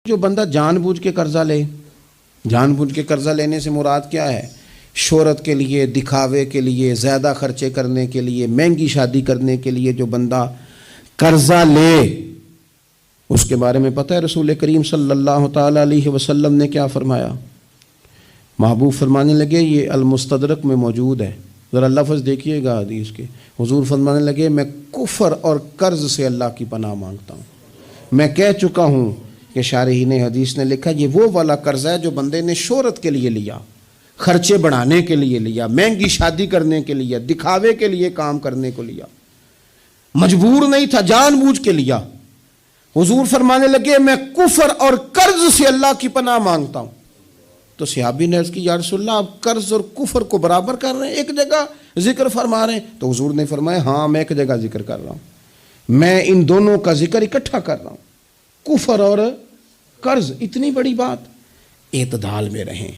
جو بندہ جان بوجھ کے قرضہ لے، جان بوجھ کے قرضہ لینے سے مراد کیا ہے؟ شہرت کے لیے، دکھاوے کے لیے، زیادہ خرچے کرنے کے لیے، مہنگی شادی کرنے کے لیے جو بندہ قرضہ لے، اس کے بارے میں پتہ ہے رسول کریم صلی اللہ تعالیٰ علیہ وسلم نے کیا فرمایا؟ محبوب فرمانے لگے، یہ المستدرک میں موجود ہے، ذرا لفظ دیکھیے گا حدیث کے۔ حضور فرمانے لگے، میں کفر اور قرض سے اللہ کی پناہ مانگتا ہوں۔ میں کہہ چکا ہوں کہ شارحین حدیث نے لکھا یہ وہ والا قرض ہے جو بندے نے شہرت کے لیے لیا، خرچے بڑھانے کے لیے لیا، مہنگی شادی کرنے کے لیے، دکھاوے کے لیے کام کرنے کو لیا، مجبور نہیں تھا، جان بوجھ کے لیا۔ حضور فرمانے لگے، میں کفر اور قرض سے اللہ کی پناہ مانگتا ہوں۔ تو صحابی نے عرض کی، یا رسول اللہ آپ قرض اور کفر کو برابر کر رہے ہیں، ایک جگہ ذکر فرما رہے ہیں؟ تو حضور نے فرمایا، ہاں میں ایک جگہ ذکر کر رہا ہوں، میں ان دونوں کا ذکر اکٹھا کر رہا ہوں، کفر اور قرض۔ اتنی بڑی بات، اعتدال میں رہیں۔